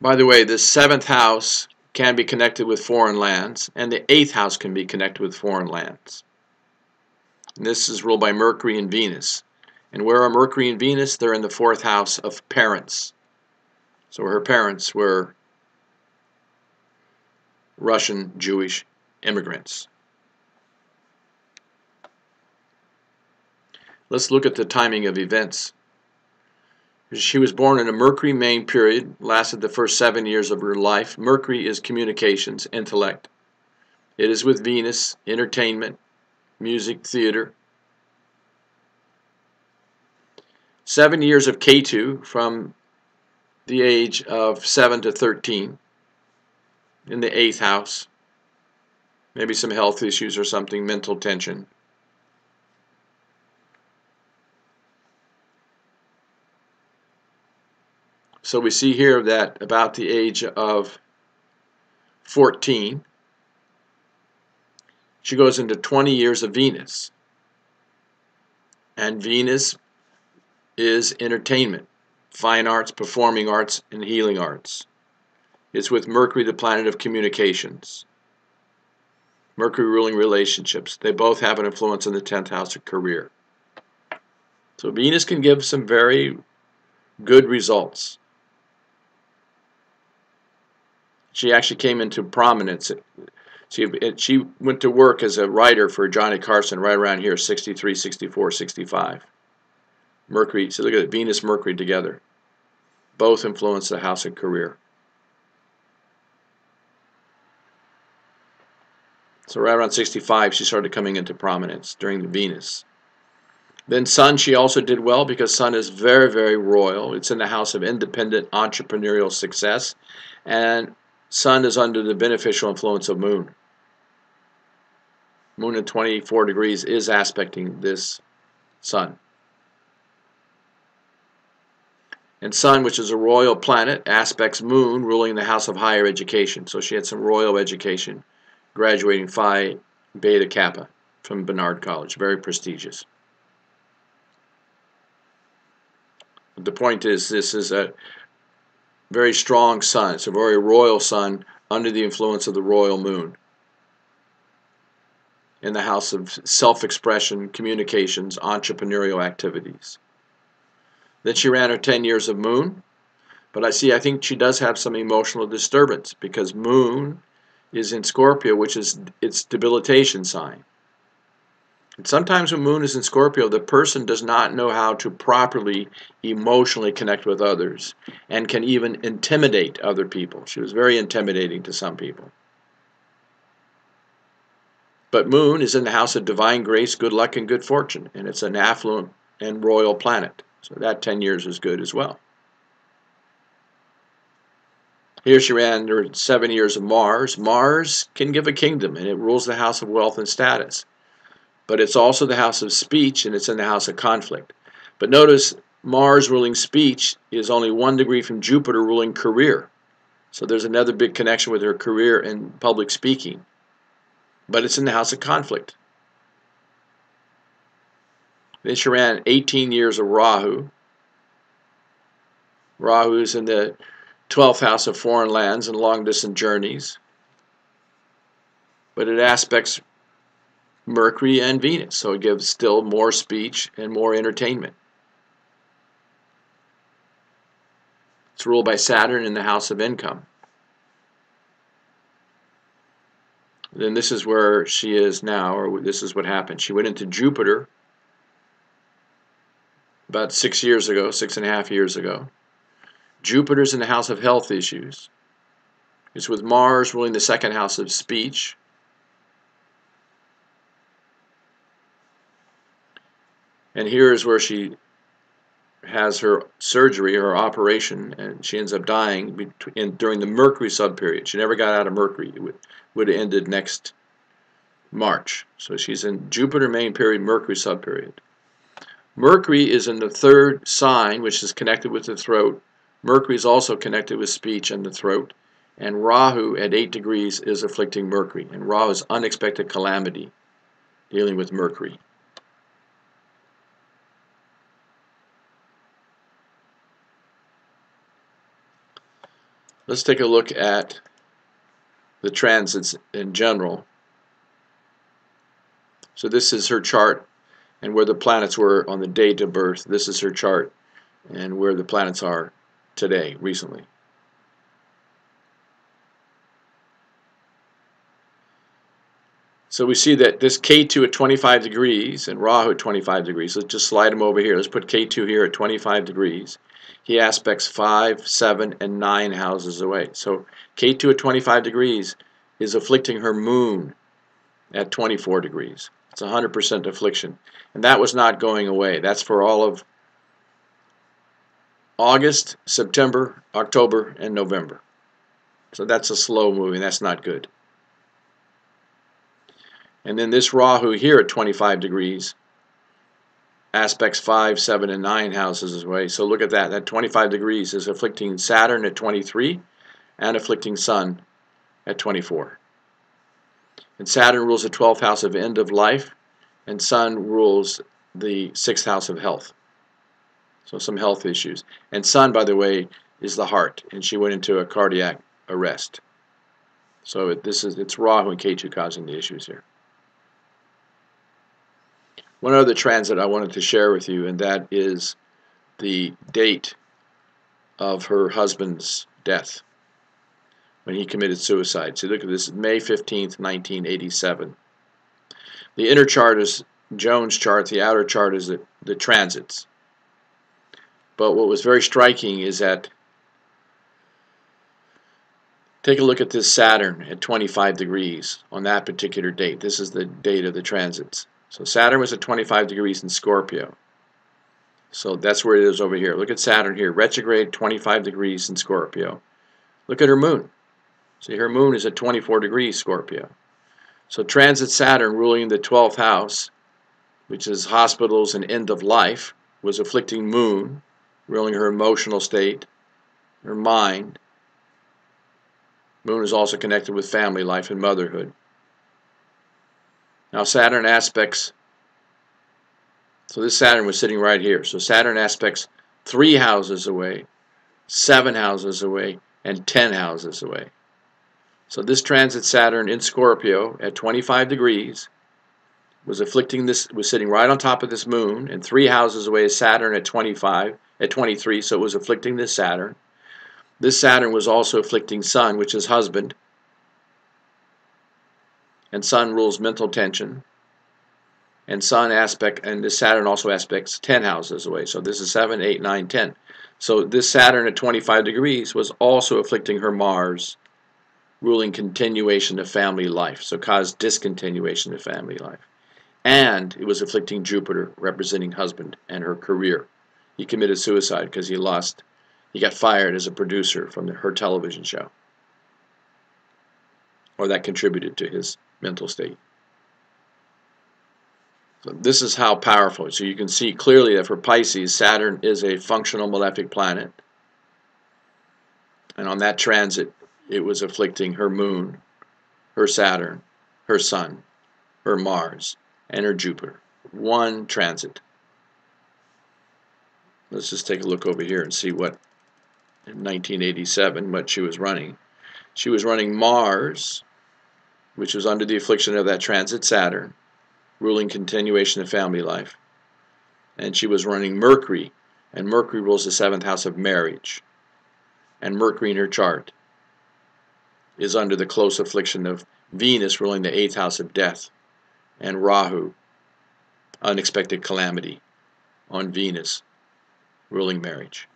By the way, the 7th house can be connected with foreign lands, and the 8th house can be connected with foreign lands. And this is ruled by Mercury and Venus. And where are Mercury and Venus? They're in the 4th house of parents. So her parents were Russian Jewish immigrants. Let's look at the timing of events. She was born in a Mercury main period, lasted the first 7 years of her life. Mercury is communications, intellect. It is with Venus, entertainment, music, theater. 7 years of Ketu from the age of 7 to 13 in the 8th house. Maybe some health issues or something, mental tension. So we see here that about the age of 14, she goes into 20 years of Venus. And Venus is entertainment, fine arts, performing arts, and healing arts. It's with Mercury, the planet of communications. Mercury ruling relationships. They both have an influence in the 10th house of career. So Venus can give some very good results. She actually came into prominence. She went to work as a writer for Johnny Carson right around here, 63, 64, 65. Mercury, so look at it, Venus, Mercury together. Both influence the house of career. So right around 65, she started coming into prominence during the Venus. Then Sun, she also did well because Sun is very, very royal. It's in the house of independent entrepreneurial success. And Sun is under the beneficial influence of Moon. Moon at 24 degrees is aspecting this Sun. And Sun, which is a royal planet, aspects Moon, ruling the house of higher education. So she had some royal education, graduating Phi Beta Kappa from Barnard College. Very prestigious. The point is, this is a very strong Sun. It's a very royal Sun under the influence of the royal Moon in the house of self-expression, communications, entrepreneurial activities. Then she ran her 10 years of Moon, but I think she does have some emotional disturbance because Moon is in Scorpio, which is its debilitation sign. And sometimes when Moon is in Scorpio, the person does not know how to properly emotionally connect with others and can even intimidate other people. She was very intimidating to some people. But Moon is in the house of divine grace, good luck, and good fortune, and it's an affluent and royal planet. So that 10 years is good as well. Here she ran her 7 years of Mars. Mars can give a kingdom, and it rules the house of wealth and status. But it's also the house of speech, and it's in the house of conflict. But notice, Mars ruling speech is only 1 degree from Jupiter ruling career. So there's another big connection with her career in public speaking. But it's in the house of conflict. Then she ran 18 years of Rahu. Rahu is in the 12th house of foreign lands and long-distance journeys. But it aspects Mercury and Venus, so it gives still more speech and more entertainment. It's ruled by Saturn in the house of income. Then this is where she is now, or this is what happened. She went into Jupiter about 6 years ago, 6.5 years ago. Jupiter's in the house of health issues. It's with Mars ruling the 2nd house of speech. And here is where she has her surgery, her operation, and she ends up dying during the Mercury subperiod. She never got out of Mercury. It would have ended next March. So she's in Jupiter main period, Mercury subperiod. Mercury is in the 3rd sign, which is connected with the throat. Mercury is also connected with speech and the throat. And Rahu at 8 degrees is afflicting Mercury. And Rahu is unexpected calamity, dealing with Mercury. Let's take a look at the transits in general. So this is her chart and where the planets were on the date of birth. This is her chart and where the planets are today, recently. So we see that this K2 at 25 degrees and Rahu at 25 degrees. Let's just slide him over here. Let's put K2 here at 25 degrees. He aspects 5, 7, and 9 houses away. So K2 at 25 degrees is afflicting her moon at 24 degrees. It's 100% affliction. And that was not going away. That's for all of August, September, October, and November. So that's a slow moving. That's not good. And then this Rahu here at 25 degrees aspects 5, 7, and 9 houses away. So look at that. That 25 degrees is afflicting Saturn at 23 and afflicting Sun at 24. And Saturn rules the 12th house of end of life, and Sun rules the 6th house of health. So some health issues. And Sun, by the way, is the heart, and she went into a cardiac arrest. So it's Rahu and Ketu causing the issues here. One other transit I wanted to share with you, and that is the date of her husband's death when he committed suicide. So look at this, May 15th, 1987. The inner chart is Joan's chart, the outer chart is the transits. But what was very striking is that, take a look at this Saturn at 25 degrees on that particular date. This is the date of the transits. So Saturn was at 25 degrees in Scorpio. So that's where it is over here. Look at Saturn here, retrograde 25 degrees in Scorpio. Look at her moon. See, her moon is at 24 degrees Scorpio. So transit Saturn ruling the 12th house, which is hospitals and end of life, was afflicting moon, ruling her emotional state, her mind. Moon is also connected with family life and motherhood. Now Saturn aspects, so this Saturn was sitting right here. So Saturn aspects 3 houses away, 7 houses away, and 10 houses away. So this transit Saturn in Scorpio at 25 degrees was afflicting this, was sitting right on top of this moon, and 3 houses away is Saturn at 23, so it was afflicting this Saturn. This Saturn was also afflicting Sun, which is husband. And Sun rules mental tension. And Sun aspect, and this Saturn also aspects 10 houses away. So this is 7, 8, 9, 10. So this Saturn at 25 degrees was also afflicting her Mars, ruling continuation of family life. So caused discontinuation of family life. And it was afflicting Jupiter, representing husband and her career. He committed suicide because he got fired as a producer from her television show. Or that contributed to his mental state. So this is how powerful. So you can see clearly that for Pisces, Saturn is a functional malefic planet. And on that transit, it was afflicting her moon, her Saturn, her Sun, her Mars, and her Jupiter. One transit. Let's just take a look over here and see what, in 1987, what she was running. She was running Mars, which was under the affliction of that transit Saturn, ruling continuation of family life. And she was running Mercury, and Mercury rules the 7th house of marriage. And Mercury in her chart is under the close affliction of Venus, ruling the 8th house of death, and Rahu, unexpected calamity, on Venus, ruling marriage.